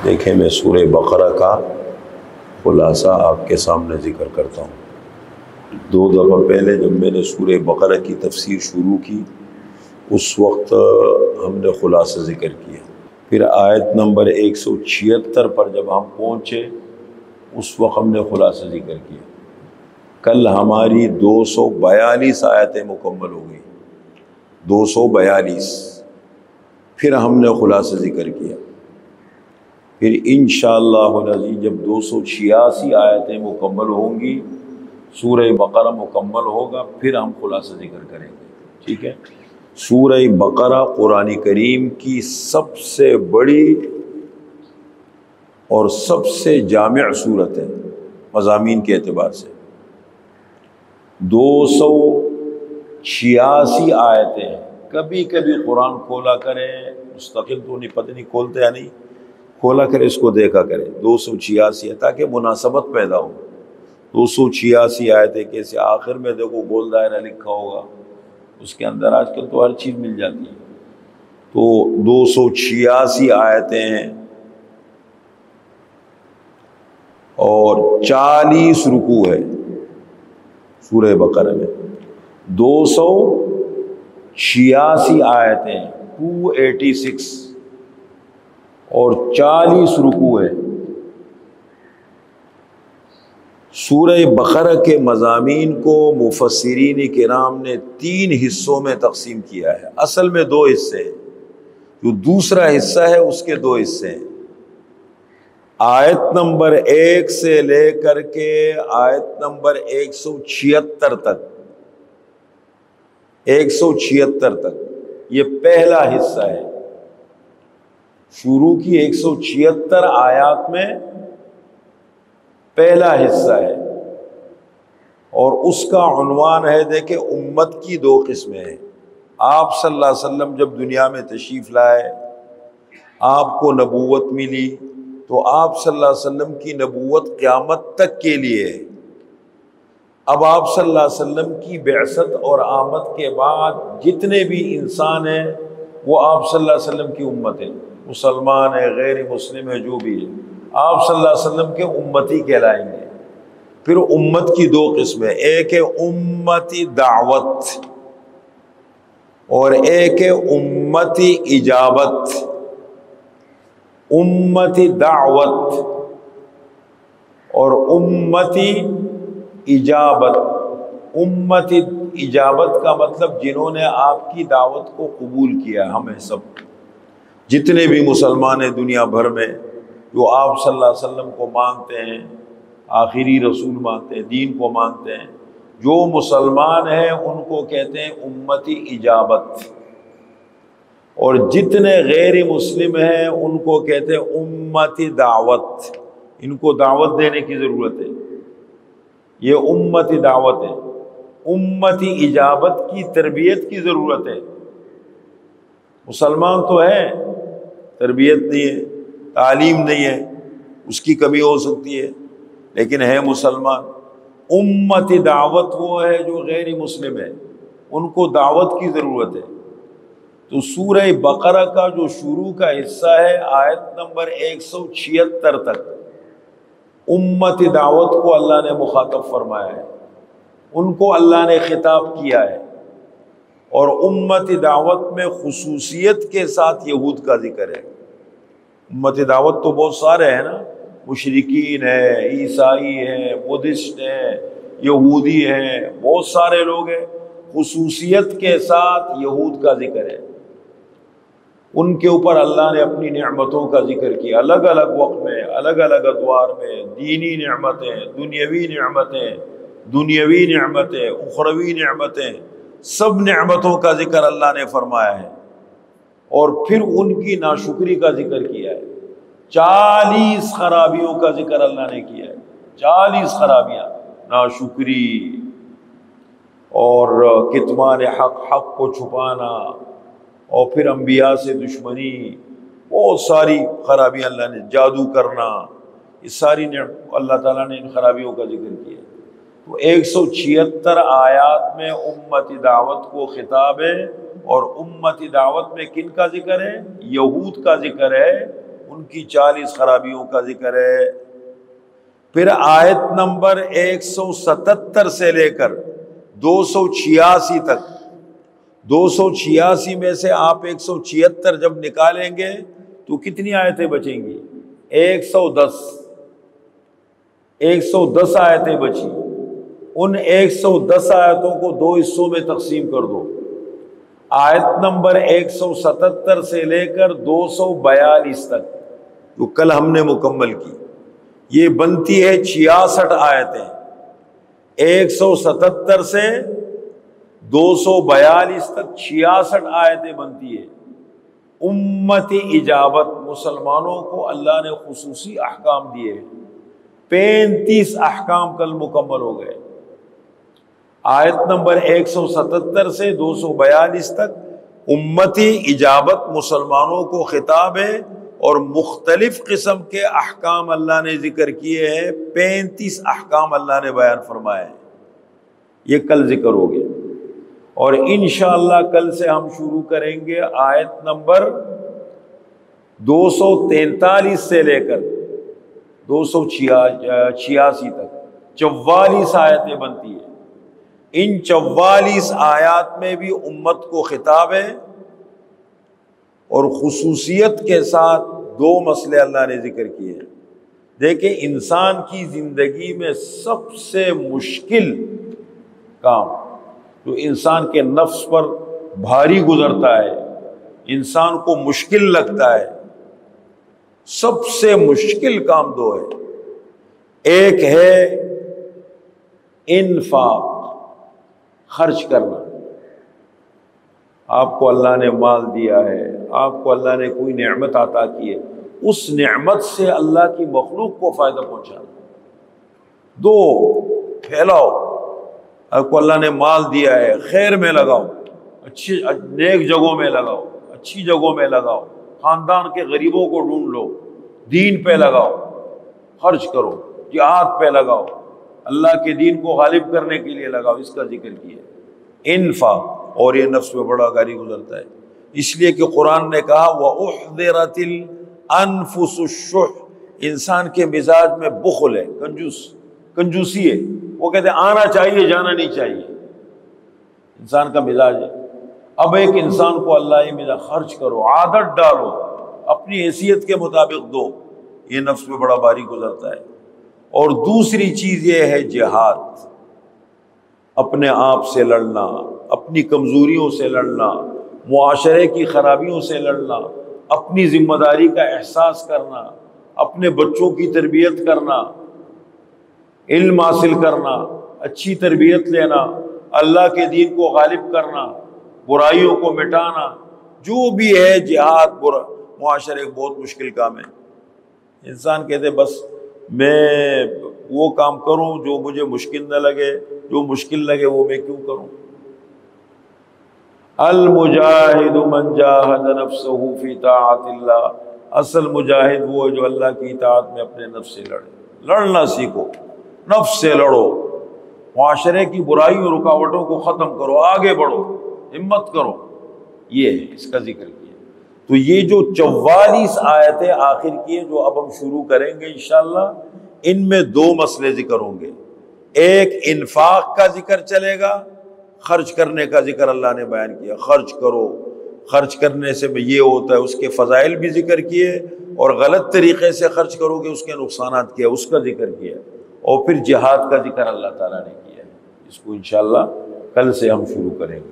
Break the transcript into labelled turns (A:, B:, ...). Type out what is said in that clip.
A: دیکھیں میں سورہ بقرہ کا خلاصہ آپ کے سامنے ذکر کرتا ہوں۔ 2 دفعہ پہلے جب میں نے سورہ بقرہ کی تفسیر شروع کی اس وقت ہم نے خلاصہ ذکر کیا، پھر آیت نمبر 176 پر جب ہم پہنچے اس وقت ہم نے خلاصہ ذکر کیا۔ کل ہماری 242 آیتیں مکمل ہو گئی، 242، پھر ہم نے خلاصہ ذکر کیا۔ پھر انشاءاللہ العزیز جب 286 آیتیں مکمل ہوں گی، سورہ بقرہ مکمل ہوگا، پھر ہم خلاصہ ذکر کریں گے، ٹھیک ہے؟ سورہ بقرہ قرآن کریم کی سب سے بڑی اور سب سے جامع سورت ہے مضامین کے اعتبار سے۔ 286 آیتیں ہیں۔ کبھی کبھی قرآن کھولا کریں، مستقل تو نہیں، پتہ نہیں کھولتے یا نہیں، کھولا کرے اس کو دیکھا کرے۔ 286 ہے تاکہ مناسبت پیدا ہو۔ 286 آیتیں کیسے؟ آخر میں دیکھو گول دائرہ لکھا ہوگا، اس کے اندر آج کل تو ہر چیز مل جاتی ہے۔ تو 286 آیتیں ہیں اور 40 رکوع ہے سورہ بقرہ میں۔ 286 آیتیں 286 اور 40 رکوع ہے۔ سورہ بقرہ کے مضامین کو مفسرین کرام نے 3 حصوں میں تقسیم کیا ہے۔ اصل میں 2 حصے ہیں، جو دوسرا حصہ ہے اس کے 2 حصے ہیں۔ آیت نمبر 1 سے لے کر کے آیت نمبر 176 تک، 176 تک یہ پہلا حصہ ہے۔ شروع کی 176 آیات میں پہلا حصہ ہے، اور اس کا عنوان ہے، دیکھیں امت کی 2 قسمیں ہیں۔ آپ صلی اللہ علیہ وسلم جب دنیا میں تشریف لائے، آپ کو نبوت ملی، تو آپ صلی اللہ علیہ وسلم کی نبوت قیامت تک کے لیے ہے۔ اب آپ صلی اللہ علیہ وسلم کی بعثت اور آمد کے بعد جتنے بھی انسان ہیں وہ آپ صلی اللہ علیہ وسلم کی امت ہیں، مسلمان ہے، غیر مسلم ہے، جو بھی ہے، آپ صلی اللہ علیہ وسلم کے امتی کہلائیں گے۔ پھر امت کی 2 قسمیں، ایک ہے امتی دعوت اور ایک ہے امتی اجابت۔ امتی دعوت اور امتی اجابت۔ امتی اجابت کا مطلب جنہوں نے آپ کی دعوت کو قبول کیا، ہمیں سب جتنے بھی مسلمان ہیں دنیا بھر میں جو آپ صلی اللہ علیہ وسلم کو مانتے ہیں، آخری رسول مانتے ہیں، دین کو مانتے ہیں، جو مسلمان ہیں ان کو کہتے ہیں امتی اجابت، اور جتنے غیر مسلم ہیں ان کو کہتے ہیں امتی دعوت۔ ان کو دعوت دینے کی ضرورت ہے، یہ امتی دعوت ہے۔ امتی اجابت کی تربیت کی ضرورت ہے۔ مسلمان تو ہے، تربیت نہیں ہے، تعلیم نہیں ہے، اس کی کمی ہو سکتی ہے، لیکن ہے مسلمان۔ امتی دعوت وہ ہے جو غیر مسلم ہے، ان کو دعوت کی ضرورت ہے۔ تو سورہ بقرہ کا جو شروع کا حصہ ہے آیت نمبر 176 تک، امتی دعوت کو اللہ نے مخاطب فرمایا ہے، ان کو اللہ نے خطاب کیا ہے، اور امتی دعوت میں خصوصیت کے ساتھ یہود کا ذکر ہے۔ امتی دعوت تو بہت سارے ہیں نا، مشرکین ہیں، عیسائی ہیں، بدھسٹ ہیں، یہودی ہیں، بہت سارے لوگ ہیں۔ خصوصیت کے ساتھ یہود کا ذکر ہے، ان کے اوپر اللہ نے اپنی نعمتوں کا ذکر کیا، الگ الگ وقت میں، الگ الگ ادوار میں، دینی نعمتیں، دنیاوی نعمتیں، اخروی نعمتیں، سب نعمتوں کا ذکر اللہ نے فرمایا ہے، اور پھر ان کی ناشکری کا ذکر کیا ہے۔ 40 خرابیوں کا ذکر اللہ نے کیا ہے، 40 خرابیاں، ناشکری اور کتمان حق، حق کو چھپانا، اور پھر انبیاء سے دشمنی، بہت ساری خرابیاں اللہ نے، جادو کرنا، یہ ساری اللہ تعالیٰ نے ان خرابیوں کا ذکر کیا۔ تو 176 آیات میں امتی دعوت کو خطاب ہے، اور امتی دعوت میں کن کا ذکر ہے؟ یہود کا ذکر ہے، ان کی 40 خرابیوں کا ذکر ہے۔ پھر آیت نمبر 177 سے لے کر 286 تک، 286 میں سے آپ 176 جب نکالیں گے تو کتنی آیتیں بچیں گی؟ 110 آیتیں بچی۔ ان 110 آیتوں کو 2 حصوں میں تقسیم کر دو۔ آیت نمبر 177 سے لے کر 242 تک جو کل ہم نے مکمل کی، یہ بنتی ہے 66 آیتیں۔ 177 سے 242 تک 66 آیتیں بنتی ہے۔ امتی اجابت، مسلمانوں کو اللہ نے خصوصی احکام دیے، 35 احکام کل مکمل ہو گئے۔ آیت نمبر 177 سے 242 تک امتی اجابت، مسلمانوں کو خطاب ہے، اور مختلف قسم کے احکام اللہ نے ذکر کیے ہیں، 35 احکام اللہ نے بیان فرمائے ہیں۔ یہ کل ذکر ہو گیا، اور انشاءاللہ کل سے ہم شروع کریں گے آیت نمبر 243 سے لے کر 286 تک 44 آیتیں بنتی ہیں۔ ان 44 آیات میں بھی امت کو خطاب ہے، اور خصوصیت کے ساتھ 2 مسئلے اللہ نے ذکر کیے ہیں۔ دیکھیں، انسان کی زندگی میں سب سے مشکل کام جو انسان کے نفس پر بھاری گزرتا ہے، انسان کو مشکل لگتا ہے، سب سے مشکل کام 2 ہے۔ ایک ہے انفاق، خرچ کرنا۔ آپ کو اللہ نے مال دیا ہے، آپ کو اللہ نے کوئی نعمت عطا کی ہے، اس نعمت سے اللہ کی مخلوق کو فائدہ پہنچانا۔ 2، پھیلاؤ۔ آپ کو اللہ نے مال دیا ہے، خیر میں لگاؤ، اچھی نیک جگہوں میں لگاؤ، اچھی جگہوں میں لگاؤ، خاندان کے غریبوں کو ڈھونڈ لو، دین پہ لگاؤ، خرچ کرو، جہاد پہ لگاؤ، اللہ کے دین کو غالب کرنے کے لیے لگاؤ۔ اس کا ذکر کیا انفاق، اور یہ نفس میں بڑا گاری گزرتا ہے، اس لیے کہ قرآن نے کہا وَأُحْضِرَتِ الْأَنفُسُ الشُّحَّ، انسان کے مزاج میں بخل ہے، کنجوسی ہے، وہ کہتے ہیں آنا چاہیے جانا نہیں چاہیے، انسان کا مزاج ہے۔ اب ایک انسان کو اللہ یہ مزاج، خرچ کرو، عادت ڈالو، اپنی حیثیت کے مطابق دو، یہ نفس میں بڑا باری گزرتا ہے۔ اور دوسری چیز یہ ہے جہاد، اپنے آپ سے لڑنا، اپنی کمزوریوں سے لڑنا، معاشرے کی خرابیوں سے لڑنا، اپنی ذمہ داری کا احساس کرنا، اپنے بچوں کی تربیت کرنا، علم حاصل کرنا، اچھی تربیت لینا، اللہ کے دین کو غالب کرنا، برائیوں کو مٹانا، جو بھی ہے جہاد معاشرے بہت مشکل کام ہے۔ انسان کہتے بس میں وہ کام کروں جو مجھے مشکل نہ لگے، جو مشکل لگے وہ میں کیوں کروں۔ المجاہد من جاہد نفسہ فی طاعت اللہ، اصل مجاہد وہ ہے جو اللہ کی اطاعت میں اپنے نفس سے لڑے۔ لڑنا سیکھو، نفس سے لڑو، معاشرے کی برائیوں رکاوٹوں کو ختم کرو، آگے بڑھو، ہمت کرو، یہ ہے اس کا ذکر کیا۔ تو یہ جو 44 آیتیں آخر کی ہیں جو اب ہم شروع کریں گے انشاءاللہ، ان میں 2 مسئلے ذکر ہوں گے۔ ایک انفاق کا ذکر چلے گا، خرچ کرنے کا ذکر اللہ نے بیان کیا، خرچ کرو، خرچ کرنے سے یہ ہوتا ہے، اس کے فضائل بھی ذکر کیے، اور غلط طریقے سے خرچ کرو گے اس کے نقصانات کیا، اس کا ذکر کیا، اور پھر جہاد کا ذکر اللہ تعالیٰ نے کیا ہے۔ اس کو انشاءاللہ کل سے ہم شروع کریں گے۔